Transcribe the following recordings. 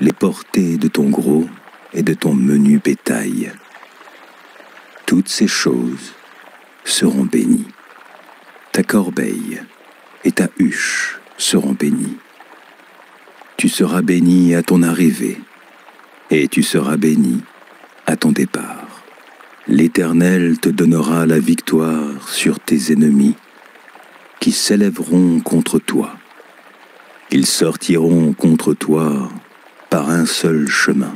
les portées de ton gros et de ton menu bétail. Toutes ces choses seront bénies. Ta corbeille et ta huche seront bénies. Tu seras béni à ton arrivée, et tu seras béni à ton départ. L'Éternel te donnera la victoire sur tes ennemis qui s'élèveront contre toi. Ils sortiront contre toi par un seul chemin,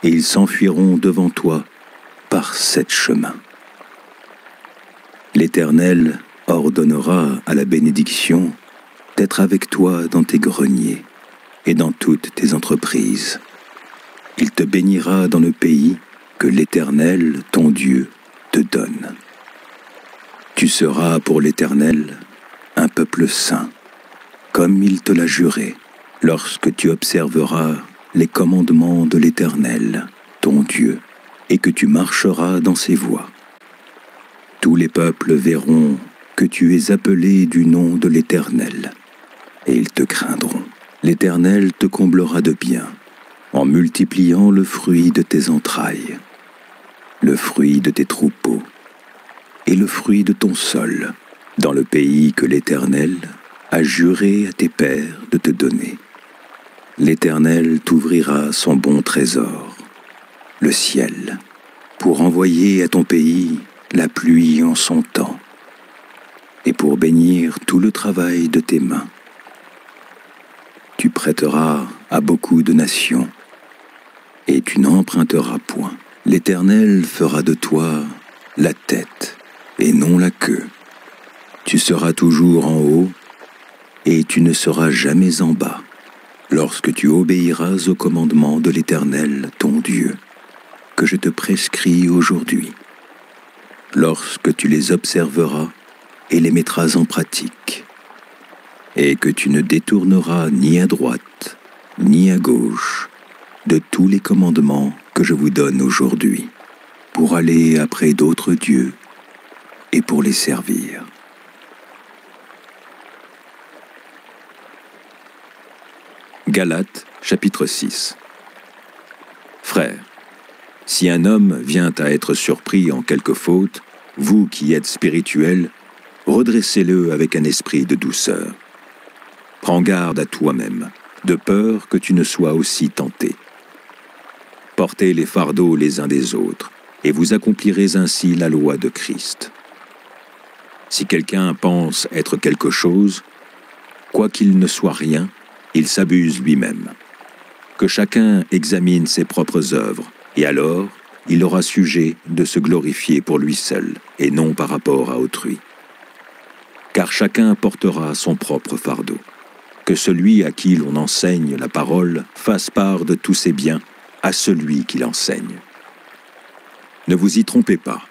et ils s'enfuiront devant toi par 7 chemins. L'Éternel ordonnera à la bénédiction d'être avec toi dans tes greniers et dans toutes tes entreprises. Il te bénira dans le pays que l'Éternel, ton Dieu, te donne. Tu seras pour l'Éternel un peuple saint, comme il te l'a juré, lorsque tu observeras les commandements de l'Éternel, ton Dieu, et que tu marcheras dans ses voies. Tous les peuples verront que tu es appelé du nom de l'Éternel, et ils te craindront. L'Éternel te comblera de bien, en multipliant le fruit de tes entrailles, le fruit de tes troupeaux, et le fruit de ton sol, dans le pays que l'Éternel a juré à tes pères de te donner. L'Éternel t'ouvrira son bon trésor, le ciel, pour envoyer à ton pays la pluie en son temps, et pour bénir tout le travail de tes mains. Tu prêteras à beaucoup de nations, et tu n'emprunteras point. L'Éternel fera de toi la tête, et non la queue. Tu seras toujours en haut, et tu ne seras jamais en bas, lorsque tu obéiras aux commandements de l'Éternel, ton Dieu, que je te prescris aujourd'hui, lorsque tu les observeras et les mettras en pratique, et que tu ne détourneras ni à droite, ni à gauche, de tous les commandements que je vous donne aujourd'hui, pour aller après d'autres dieux et pour les servir. Galates, chapitre 6. Frères, si un homme vient à être surpris en quelque faute, vous qui êtes spirituels, redressez-le avec un esprit de douceur. Prends garde à toi-même, de peur que tu ne sois aussi tenté. Portez les fardeaux les uns des autres, et vous accomplirez ainsi la loi de Christ. Si quelqu'un pense être quelque chose, quoiqu'il ne soit rien, il s'abuse lui-même. Que chacun examine ses propres œuvres, et alors il aura sujet de se glorifier pour lui seul, et non par rapport à autrui. Car chacun portera son propre fardeau. Que celui à qui l'on enseigne la parole fasse part de tous ses biens à celui qui l'enseigne. Ne vous y trompez pas.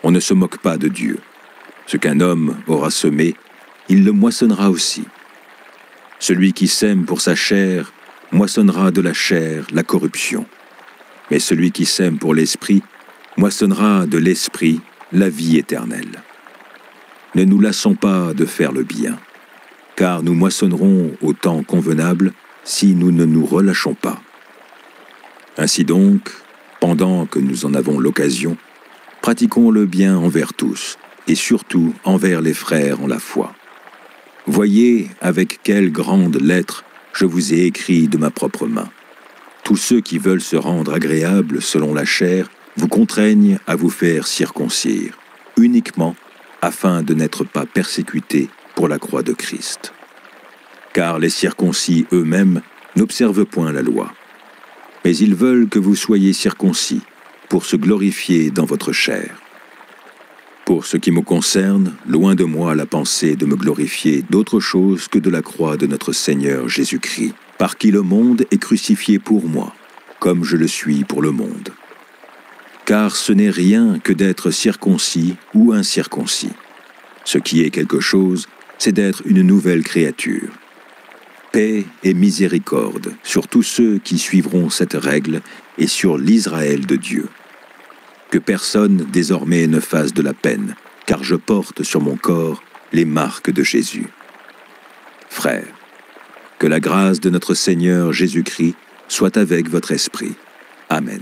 On ne se moque pas de Dieu. Ce qu'un homme aura semé, il le moissonnera aussi. Celui qui sème pour sa chair moissonnera de la chair la corruption. Mais celui qui sème pour l'esprit moissonnera de l'esprit la vie éternelle. Ne nous lassons pas de faire le bien, car nous moissonnerons au temps convenable si nous ne nous relâchons pas. Ainsi donc, pendant que nous en avons l'occasion, pratiquons le bien envers tous, et surtout envers les frères en la foi. Voyez avec quelle grande lettre je vous ai écrit de ma propre main. Tous ceux qui veulent se rendre agréables selon la chair vous contraignent à vous faire circoncire, uniquement afin de n'être pas persécutés pour la croix de Christ. Car les circoncis eux-mêmes n'observent point la loi, mais ils veulent que vous soyez circoncis pour se glorifier dans votre chair. Pour ce qui me concerne, loin de moi la pensée de me glorifier d'autre chose que de la croix de notre Seigneur Jésus-Christ, par qui le monde est crucifié pour moi, comme je le suis pour le monde. Car ce n'est rien que d'être circoncis ou incirconcis. Ce qui est quelque chose, c'est d'être une nouvelle créature. Paix et miséricorde sur tous ceux qui suivront cette règle et sur l'Israël de Dieu. Que personne désormais ne fasse de la peine, car je porte sur mon corps les marques de Jésus. Frères, Que la grâce de notre Seigneur Jésus-Christ soit avec votre esprit. Amen.